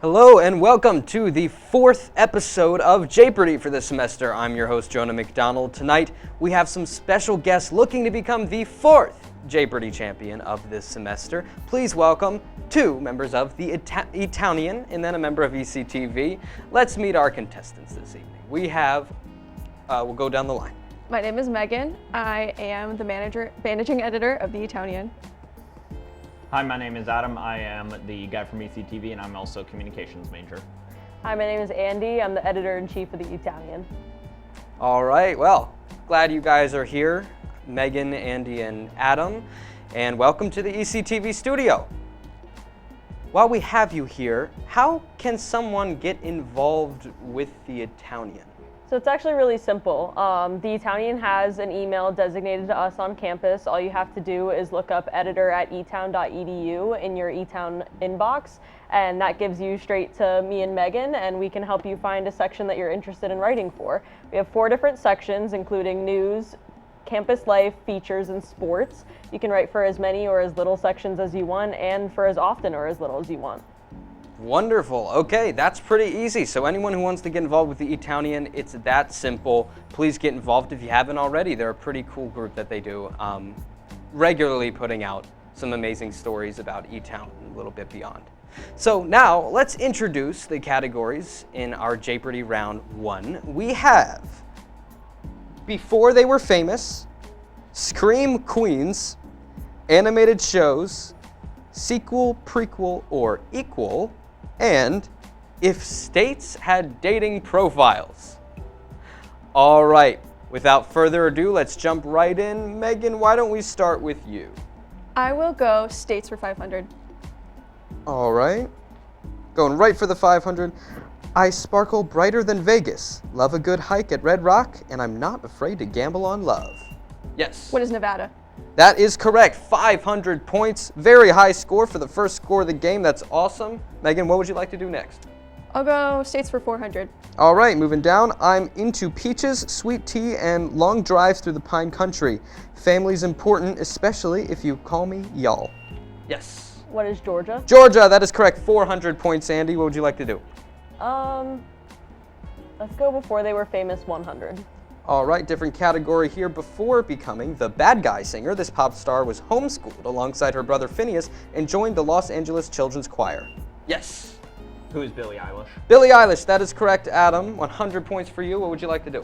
Hello and welcome to the fourth episode of Jaypardy for this semester. I'm your host, Jonah McDonald. Tonight, we have some special guests looking to become the fourth Jaypardy champion of this semester. Please welcome two members of the Etownian and then a member of ECTV. Let's meet our contestants this evening. We have, we'll go down the line. My name is Megan. I am the managing editor of the Etownian. Hi, my name is Adam. I am the guy from ECTV and I'm also communications major. Hi, my name is Andy. I'm the editor-in-chief of the Etownian. All right, well, glad you guys are here, Megan, Andy, and Adam, and welcome to the ECTV studio. While we have you here, how can someone get involved with the Etownian? So it's actually really simple. The Etownian has an email designated to us on campus. All you have to do is look up editor@etown.edu in your Etown inbox, and that gives you straight to me and Megan, and we can help you find a section that you're interested in writing for. We have 4 different sections, including news, campus life, features, and sports. You can write for as many or as little sections as you want, and for as often or as little as you want. Wonderful. Okay, that's pretty easy. So anyone who wants to get involved with the Etownian, it's that simple. Please get involved if you haven't already. They're a pretty cool group that they do, regularly putting out some amazing stories about Etown and a little bit beyond. So now let's introduce the categories in our Jaypardy round 1. We have Before They Were Famous, Scream Queens, Animated Shows, Sequel, Prequel, or Equal, and If States Had Dating Profiles. All right, without further ado, let's jump right in. Megan, why don't we start with you? I will go states for 500. All right, going right for the 500. I sparkle brighter than Vegas, love a good hike at Red Rock, and I'm not afraid to gamble on love. Yes. What is Nevada? That is correct. 500 points. Very high score for the first score of the game. That's awesome. Megan, what would you like to do next? I'll go states for 400. All right, moving down. I'm into peaches, sweet tea, and long drives through the pine country. Family's important, especially if you call me y'all. Yes. What is Georgia? Georgia, that is correct. 400 points. Andy, what would you like to do? Let's go Before They Were Famous 100. All right, different category here. Before becoming the bad guy singer, this pop star was homeschooled alongside her brother Phineas and joined the Los Angeles Children's Choir. Yes. Who is Billie Eilish? Billie Eilish, that is correct, Adam. 100 points for you. What would you like to do?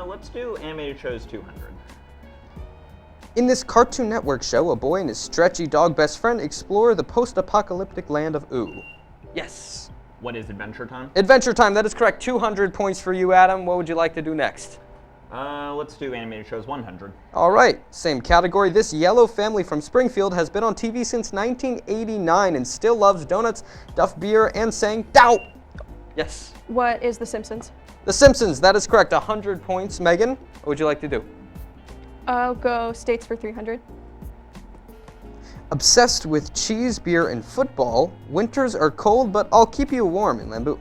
Let's do animated shows 200. In this Cartoon Network show, a boy and his stretchy dog best friend explore the post-apocalyptic land of Ooh. Yes. What is Adventure Time? Adventure Time, that is correct. 200 points for you, Adam. What would you like to do next? Let's do animated shows 100. All right, same category. This yellow family from Springfield has been on TV since 1989 and still loves donuts, Duff beer, and saying "Dow." Yes. What is The Simpsons? The Simpsons, that is correct. 100 points. Megan, what would you like to do? I'll go states for 300. Obsessed with cheese, beer, and football. Winters are cold, but I'll keep you warm in Lambeau.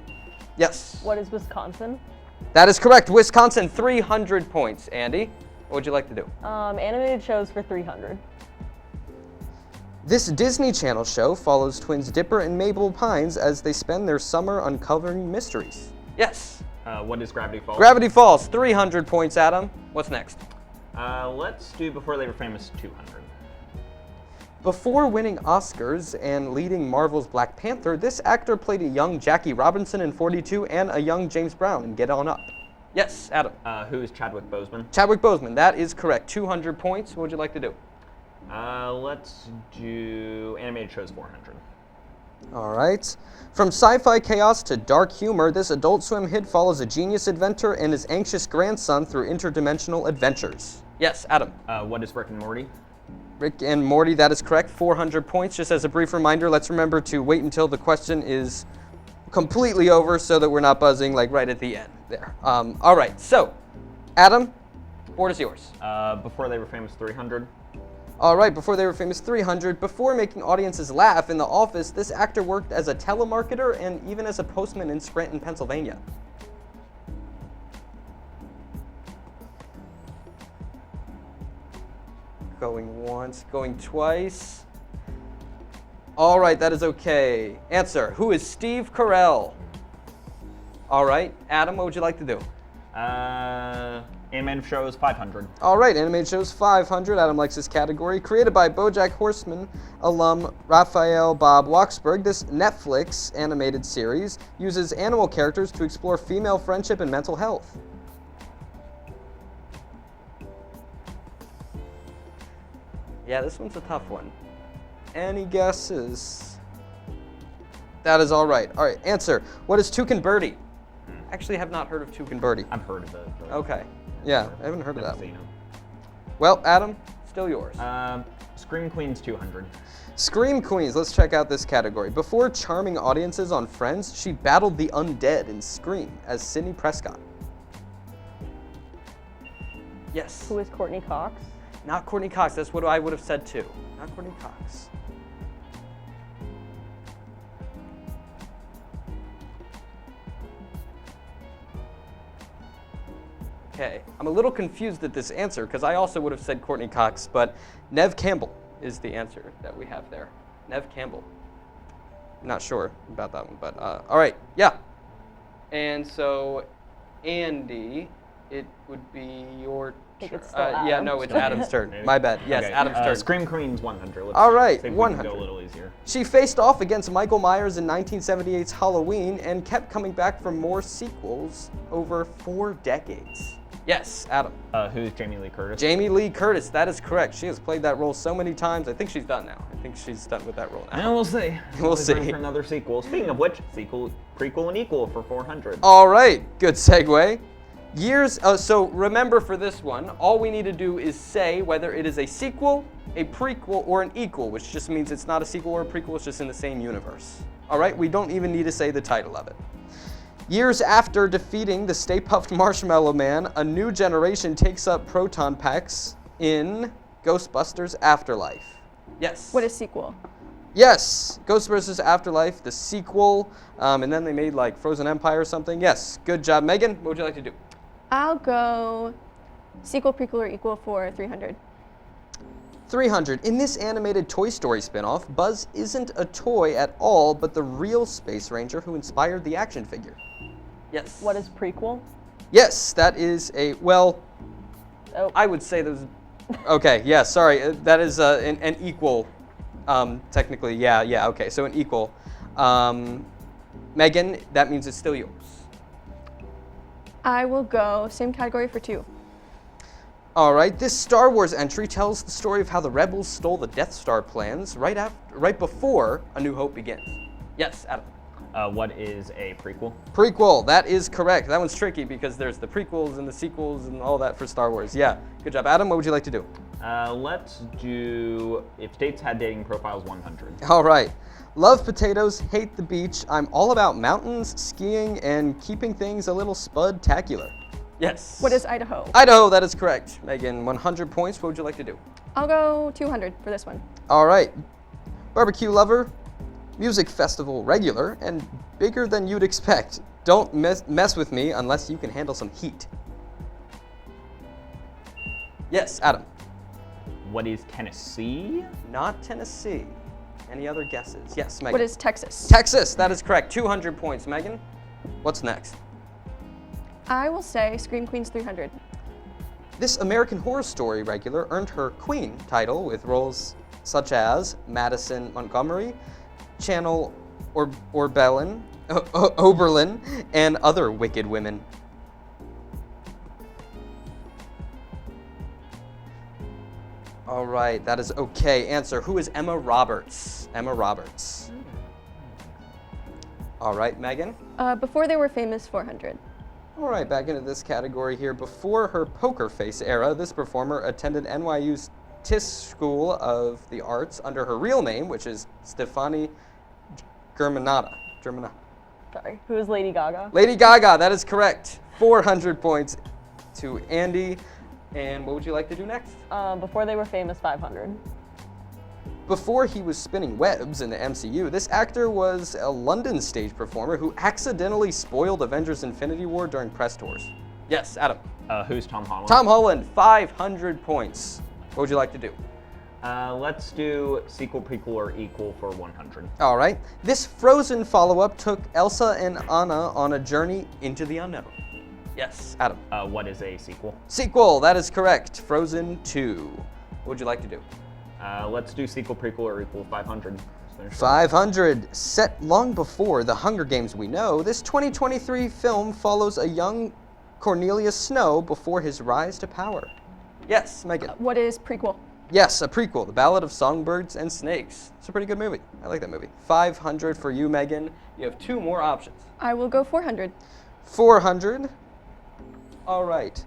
Yes. What is Wisconsin? That is correct. Wisconsin, 300 points. Andy, what would you like to do? Animated shows for 300. This Disney Channel show follows twins Dipper and Mabel Pines as they spend their summer uncovering mysteries. Yes. What is Gravity Falls? Gravity Falls, 300 points, Adam. What's next? Let's do Before They Were Famous 200. Before winning Oscars and leading Marvel's Black Panther, this actor played a young Jackie Robinson in 42 and a young James Brown in Get On Up. Yes, Adam. Who is Chadwick Boseman? Chadwick Boseman, that is correct. 200 points. What would you like to do? Let's do animated shows 400. All right. From sci-fi chaos to dark humor, this Adult Swim hit follows a genius inventor and his anxious grandson through interdimensional adventures. Yes, Adam. What is Rick and Morty? Rick and Morty, that is correct. 400 points. Just as a brief reminder, let's remember to wait until the question is completely over so that we're not buzzing like right at the end there. All right, so Adam, board is yours. Before They Were Famous 300. All right, Before They Were Famous 300. Before making audiences laugh in The Office, this actor worked as a telemarketer and even as a postman in Scranton, Pennsylvania. Going once, going twice. All right, that is okay. Answer, who is Steve Carell? All right, Adam, what would you like to do? Animated shows 500. All right, animated shows 500. Adam likes this category. Created by BoJack Horseman alum Raphael Bob Waksberg, this Netflix animated series uses animal characters to explore female friendship and mental health. Yeah, this one's a tough one. Any guesses? That is all right. All right, answer. What is Toucan Birdie? Actually have not heard of Toucan Birdie. I've heard of it. But Okay. Yeah, I haven't heard of that never seen one. it. Well, Adam, still yours. Scream Queens 200. Scream Queens, let's check out this category. Before charming audiences on Friends, she battled the undead in Scream as Sidney Prescott. Yes. Who is Courtney Cox? Not Courtney Cox, that's what I would have said too. Not Courtney Cox. Okay, I'm a little confused at this answer because I also would have said Courtney Cox, but Neve Campbell is the answer that we have there. Neve Campbell. Not sure about that one, but all right, yeah. And so, Andy, it would be your think turn. it's still Yeah, Adam's no, it's turn. Adam's turn. Maybe. My bad. Yes, Okay, Adam's turn. Scream Queens 100. Let's All right, see if we can 100. go a little easier. She faced off against Michael Myers in 1978's Halloween and kept coming back for more sequels over 4 decades. Yes, Adam. Who's Jamie Lee Curtis? Jamie Lee Curtis, that is correct. She has played that role so many times. I think she's done now. I think she's done with that role now. And we'll see. We'll There's room see. For another sequel. Speaking of which, sequel, prequel, and equal for 400. All right, good segue. So remember for this one, all we need to do is say whether it is a sequel, a prequel, or an equal, which just means it's not a sequel or a prequel, it's just in the same universe. All right, we don't even need to say the title of it. Years after defeating the Stay Puft Marshmallow Man, a new generation takes up proton packs in Ghostbusters Afterlife. Yes. What is sequel? Yes, Ghostbusters Afterlife, the sequel, and then they made like Frozen Empire or something. Yes, good job. Megan, what would you like to do? I'll go sequel, prequel, or equal for 300. 300. In this animated Toy Story spinoff, Buzz isn't a toy at all, but the real Space Ranger who inspired the action figure. Yes. What is prequel? Yes, that is a, well, Oh. I would say those, okay, yeah, sorry, that is an equal, technically, yeah, okay, so an equal. Megan, that means it's still yours. I will go same category for 2. All right, this Star Wars entry tells the story of how the rebels stole the Death Star plans right before A New Hope begins. Yes, Adam. What is a prequel? Prequel, that is correct. That one's tricky because there's the prequels and the sequels and all that for Star Wars. Yeah, good job. Adam, what would you like to do? Let's do if states had dating profiles 100. All right. Love potatoes, hate the beach. I'm all about mountains, skiing, and keeping things a little spud-tacular. Yes. What is Idaho? Idaho, that is correct. Megan, 100 points. What would you like to do? I'll go 200 for this one. All right. Barbecue lover, music festival regular, and bigger than you'd expect. Don't mess with me unless you can handle some heat. Yes, Adam. What is Tennessee? Not Tennessee. Any other guesses? Yes, Megan. What is Texas? Texas, that is correct. 200 points. Megan, what's next? I will say Scream Queens 300. This American Horror Story regular earned her Queen title with roles such as Madison Montgomery, Channel Oberlin, and other wicked women. All right, that is okay. Answer, who is Emma Roberts? Emma Roberts. All right, Megan. Before they were famous, 400. All right, back into this category here. Before her poker face era, this performer attended NYU's Tisch School of the Arts under her real name, which is Stefani Germanata. Sorry. Who is Lady Gaga? Lady Gaga, that is correct. 400 points to Andy. And what would you like to do next? Before they were famous, 500. Before he was spinning webs in the MCU, this actor was a London stage performer who accidentally spoiled Avengers Infinity War during press tours. Yes, Adam. Who's Tom Holland? Tom Holland, 500 points. What would you like to do? Let's do sequel, prequel, or equal for 100. All right. This Frozen follow-up took Elsa and Anna on a journey into the unknown. Yes, Adam. What is a sequel? Sequel, that is correct. Frozen 2. What would you like to do? Let's do sequel, prequel, or equal 500. 500. Set long before the Hunger Games we know, this 2023 film follows a young Cornelius Snow before his rise to power. Yes, Megan. What is prequel? Yes, a prequel, The Ballad of Songbirds and Snakes. It's a pretty good movie. I like that movie. 500 for you, Megan. You have 2 more options. I will go 400. 400. All right.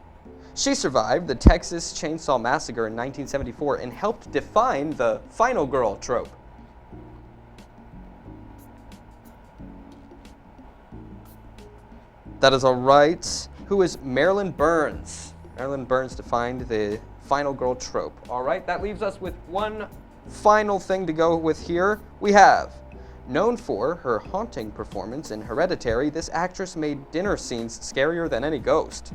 She survived the Texas Chainsaw Massacre in 1974 and helped define the final girl trope. That is all right. Who is Marilyn Burns? Marilyn Burns defined the final girl trope. All right, that leaves us with one final thing to go with here. We have, known for her haunting performance in Hereditary, this actress made dinner scenes scarier than any ghost.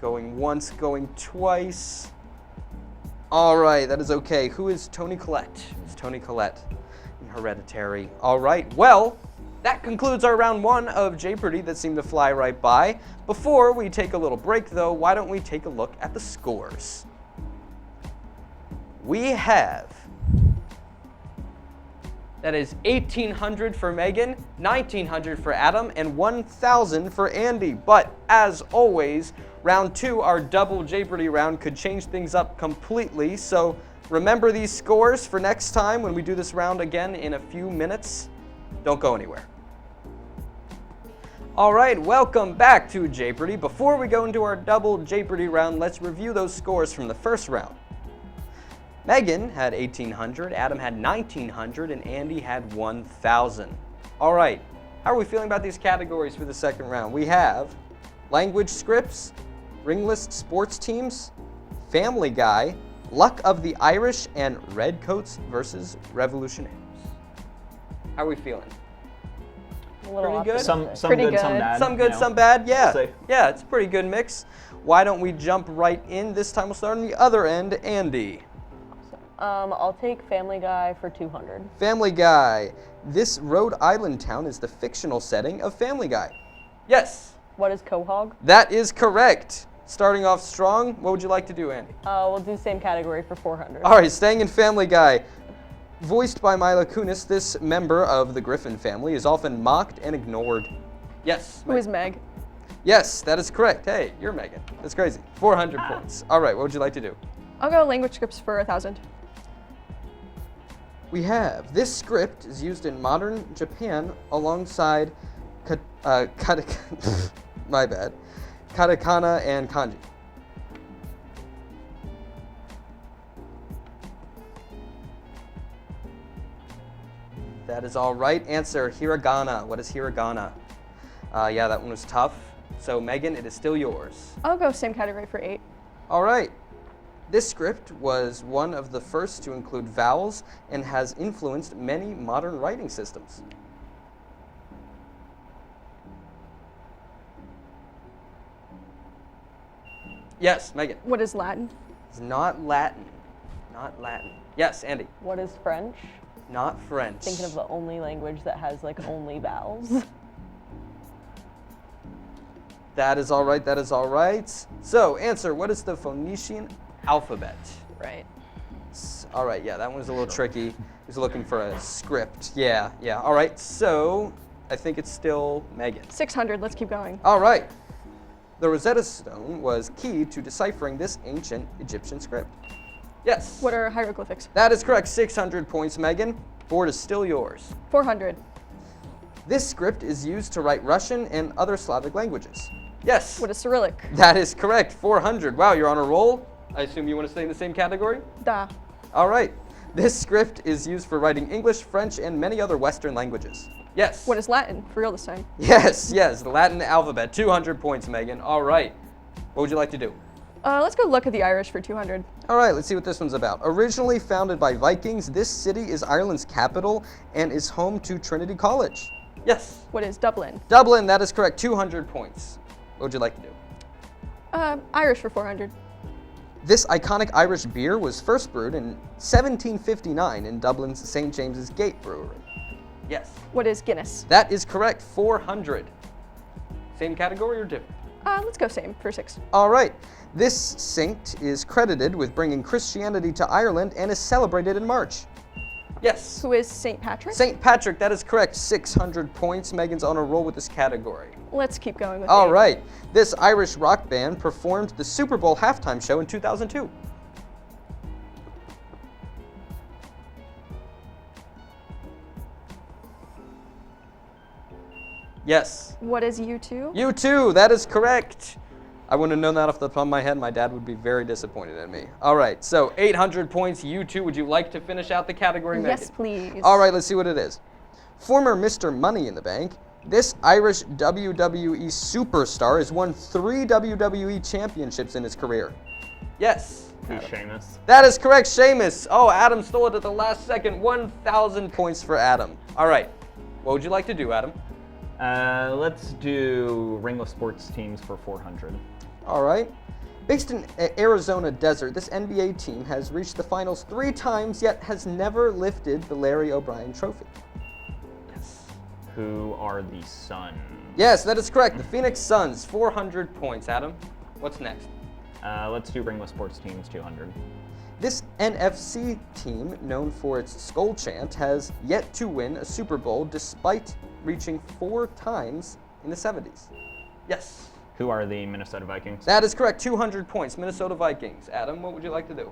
Going once, going twice. All right, that is okay. Who is Toni Collette? It's Toni Collette in Hereditary. All right, well, that concludes our round 1 of Jaypardy that seemed to fly right by. Before we take a little break, though, why don't we take a look at the scores? We have, that is 1,800 for Megan, 1,900 for Adam, and 1,000 for Andy. But as always, round 2, our double Jaypardy round, could change things up completely. So remember these scores for next time when we do this round again in a few minutes. Don't go anywhere. All right, welcome back to Jaypardy. Before we go into our double Jaypardy round, let's review those scores from the first round. Megan had 1,800, Adam had 1,900, and Andy had 1,000. All right, how are we feeling about these categories for the second round? We have language scripts, ringless sports teams, Family Guy, Luck of the Irish, and Redcoats versus Revolutionaries. How are we feeling? A little Pretty good? Some Pretty good, some good. bad. Some good, you know. some bad, yeah. We'll see. Yeah, it's a pretty good mix. Why don't we jump right in? This time we'll start on the other end. Andy. I'll take Family Guy for 200. Family Guy. This Rhode Island town is the fictional setting of Family Guy. Yes, What is Quahog? that is correct. Starting off strong, what would you like to do, Andy? We'll do same category for 400. All right, staying in Family Guy. Voiced by Mila Kunis, this member of the Griffin family is often mocked and ignored. Yes. Who is Meg? Yes, that is correct. Hey, you're Megan. That's crazy. 400 points. All right, what would you like to do? I'll go language scripts for 1,000. We have, this script is used in modern Japan alongside my bad, katakana and kanji. That is all right. Answer, hiragana. What is hiragana? Yeah, that one was tough. So Megan, it is still yours. I'll go same category for 8. All right. This script was one of the first to include vowels and has influenced many modern writing systems. Yes, Megan. What is Latin? It's not Latin. Not Latin. Yes, Andy. What is French? Not French. Thinking of the only language that has like only vowels. That is all right. That is all right. So, answer, what is the Phoenician alphabet? Right. All right, yeah, that one was a little tricky. He was looking for a script. Yeah. All right, so I think it's still Megan. 600, let's keep going. All right. The Rosetta Stone was key to deciphering this ancient Egyptian script. Yes. What are hieroglyphics? That is correct. 600 points, Megan. Board is still yours. 400. This script is used to write Russian and other Slavic languages. Yes. What is Cyrillic? That is correct. 400. Wow, you're on a roll. I assume you want to stay in the same category? Da. All right. This script is used for writing English, French, and many other Western languages. Yes. What is Latin? For real this time. Yes, the Latin alphabet. 200 points, Megan. All right. What would you like to do? Let's go Luck of the Irish for 200. All right, let's see what this one's about. Originally founded by Vikings, this city is Ireland's capital and is home to Trinity College. Yes. What is Dublin? Dublin, that is correct. 200 points. What would you like to do? Irish for 400. This iconic Irish beer was first brewed in 1759 in Dublin's St. James's Gate Brewery. Yes. What is Guinness? That is correct. 400. Same category or different? Let's go same for 6. All right. This saint is credited with bringing Christianity to Ireland and is celebrated in March. Yes. Who is St. Patrick? St. Patrick, that is correct. 600 points. Megan's on a roll with this category. Let's keep going with All 8. right. This Irish rock band performed the Super Bowl halftime show in 2002. Yes. What is U2? U2, that is correct. I wouldn't have known that off the top of my head. My dad would be very disappointed in me. All right, so 800 points, U2. Would you like to finish out the category, Megan? Yes, please. All right, let's see what it is. Former Mr. Money in the Bank, this Irish WWE superstar has won 3 WWE championships in his career. Yes. Who's Sheamus? That is correct, Sheamus. Oh, Adam stole it at the last second. 1,000 points for Adam. All right, what would you like to do, Adam? Let's do ringless sports teams for 400. All right. Based in Arizona desert, this NBA team has reached the finals 3 times, yet has never lifted the Larry O'Brien Trophy. Yes. Who are the Suns? Yes, that is correct. The Phoenix Suns, 400 points. Adam, what's next? Let's do ringless sports teams, 200. This NFC team, known for its Skull Chant, has yet to win a Super Bowl despite reaching 4 times in the 70s. Yes. Who are the Minnesota Vikings? That is correct. 200 points. Minnesota Vikings. Adam, what would you like to do?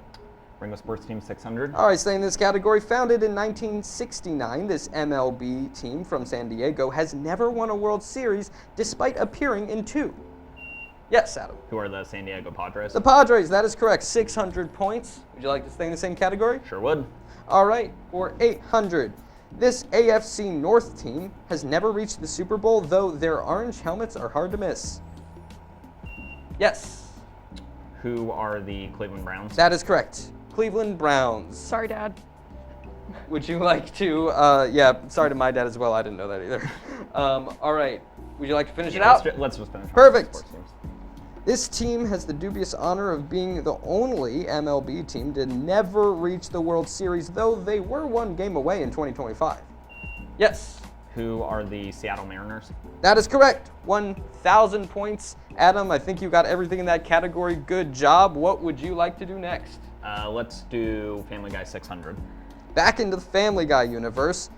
Ringless sports team, 600. All right, staying in this category. Founded in 1969, this MLB team from San Diego has never won a World Series despite appearing in 2. Yes, Adam. Who are the San Diego Padres? The Padres. That is correct. 600 points. Would you like to stay in the same category? Sure would. All right, for 800. This AFC North team has never reached the Super Bowl, though their orange helmets are hard to miss. Yes. Who are the Cleveland Browns? That is correct. Cleveland Browns. Sorry, Dad. Would you like to, yeah, sorry to my dad as well. I didn't know that either. All right. Would you like to finish it out? Let's just finish. Perfect. Sports teams. This team has the dubious honor of being the only MLB team to never reach the World Series, though they were 1 game away in 2025. Yes. Who are the Seattle Mariners? That is correct. 1,000 points. Adam, I think you got everything in that category. Good job. What would you like to do next? Let's do Family Guy 600. Back into the Family Guy universe.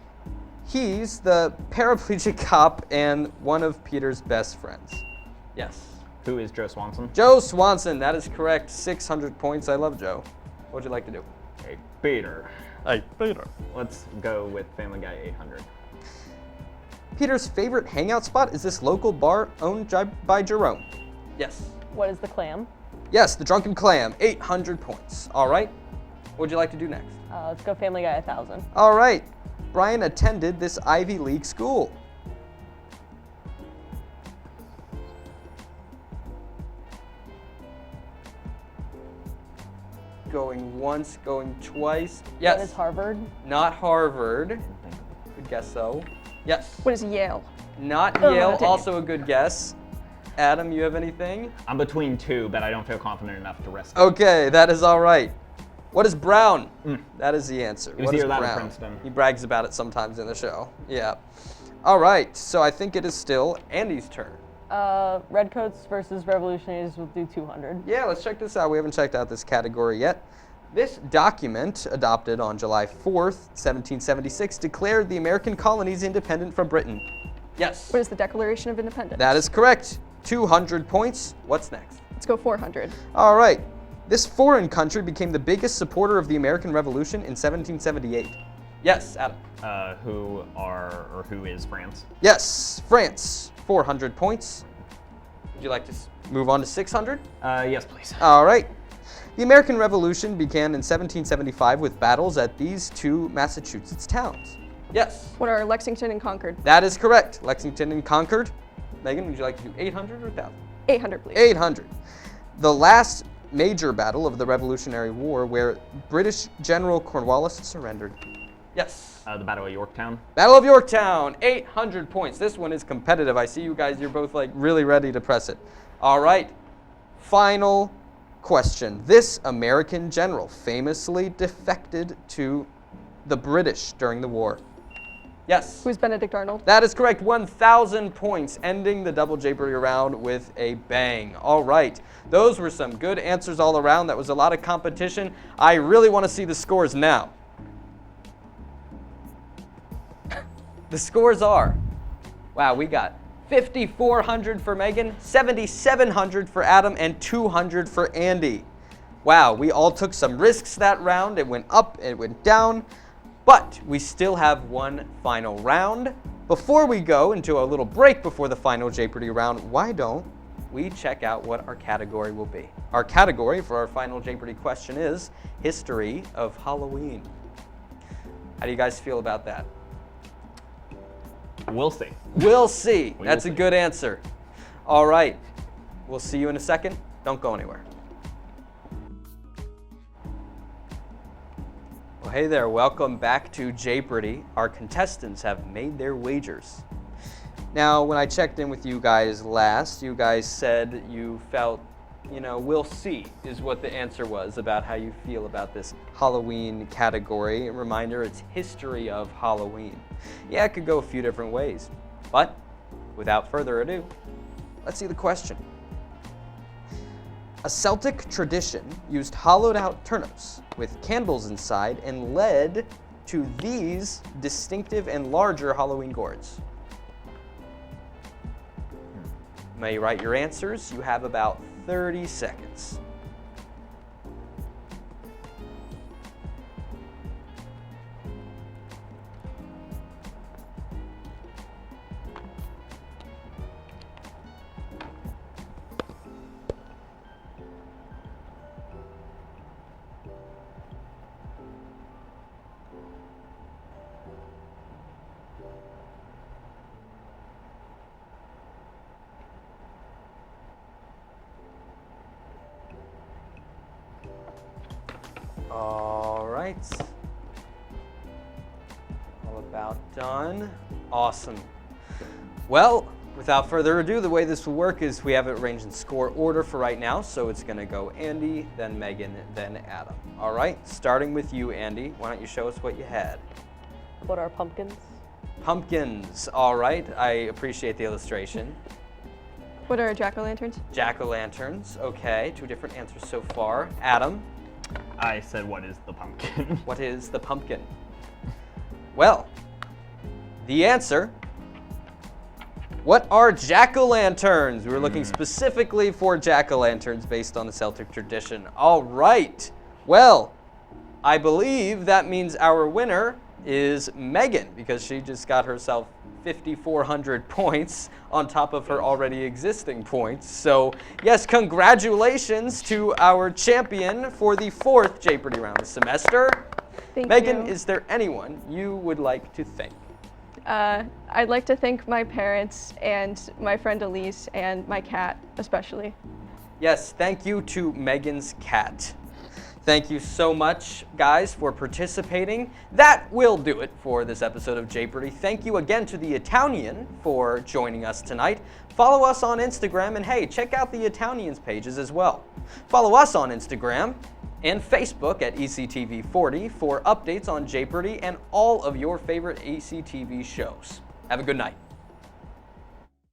He's the paraplegic cop and one of Peter's best friends. Yes. Who is Joe Swanson? Joe Swanson, that is correct. 600 points. I love Joe. What would you like to do? Hey, Peter. Hey, Peter. Let's go with Family Guy 800. Peter's favorite hangout spot is this local bar owned by Jerome. Yes. What is the clam? Yes, the Drunken Clam, 800 points. All right. What would you like to do next? Let's go Family Guy 1,000. All right. Brian attended this Ivy League school. Going once, going twice. Yes. What is Harvard? Not Harvard. Good guess, though. Yes. What is Yale? Not Oh, Yale, dang it. also a good guess. Adam, you have anything? I'm between 2, but I don't feel confident enough to risk it. Okay, that is all right. What is Brown? That is the answer. It was What is either that or Brown? Princeton. He brags about it sometimes in the show. Yeah. All right, so I think it is still Andy's turn. Redcoats versus Revolutionaries will do 200. Yeah, let's check this out. We haven't checked out this category yet. This document, adopted on July 4th, 1776, declared the American colonies independent from Britain. Yes. What is the Declaration of Independence? That is correct. 200 points. What's next? Let's go 400. All right. This foreign country became the biggest supporter of the American Revolution in 1778. Yes, Adam. Who is France? Yes, France. 400 points. Would you like to move on to 600? Yes, please. All right. The American Revolution began in 1775 with battles at these 2 Massachusetts towns. Yes. What are Lexington and Concord? That is correct. Lexington and Concord. Megan, would you like to do 800 or 1,000? 800, please. 800. The last major battle of the Revolutionary War where British General Cornwallis surrendered. Yes. The Battle of Yorktown. Battle of Yorktown, 800 points. This one is competitive. I see you guys, you're both like really ready to press it. All right, final question. This American general famously defected to the British during the war. Yes. Who's Benedict Arnold? That is correct. 1,000 points, ending the double Jaypardy round with a bang. All right. Those were some good answers all around. That was a lot of competition. I really want to see the scores now. The scores are, wow, we got 5,400 for Megan, 7,700 for Adam, and 200 for Andy. Wow, we all took some risks that round. It went up, it went down. But we still have one final round. Before we go into a little break before the final Jaypardy round, why don't we check out what our category will be? Our category for our final Jaypardy question is History of Halloween. How do you guys feel about that? We'll see. We'll see. We That's will a see. good answer. All right. We'll see you in a second. Don't go anywhere. Well, hey there, welcome back to Jaypardy. Our contestants have made their wagers. Now, when I checked in with you guys last, you guys said you felt, we'll see is what the answer was about how you feel about this Halloween category. A reminder, it's history of Halloween. Yeah, it could go a few different ways. But without further ado, let's see the question. A Celtic tradition used hollowed out turnips with candles inside and led to these distinctive and larger Halloween gourds. May you write your answers. You have about 30 seconds. All right. All about done. Awesome. Well, without further ado, the way this will work is we have it arranged in score order for right now. So it's going to go Andy, then Megan, then Adam. All right, starting with you, Andy. Why don't you show us what you had? What are pumpkins? Pumpkins. All right. I appreciate the illustration. What are jack-o'-lanterns? Jack-o'-lanterns. Okay, two different answers so far. Adam. I said, what is the pumpkin? What is the pumpkin? Well, the answer, what are jack-o'-lanterns? We were looking specifically for jack-o'-lanterns based on the Celtic tradition. All right. Well, I believe that means our winner is Megan because she just got herself 5,400 points on top of her already existing points. So yes, congratulations to our champion for the 4th Jaypardy round this semester. Thank Megan, you. is there anyone you would like to thank? I'd like to thank my parents and my friend Elise and my cat especially. Yes, thank you to Megan's cat. Thank you so much, guys, for participating. That will do it for this episode of Jaypardy. Thank you again to the Etownian for joining us tonight. Follow us on Instagram, and hey, check out the Etownians pages as well. Follow us on Instagram and Facebook at ECTV40 for updates on Jaypardy and all of your favorite ECTV shows. Have a good night.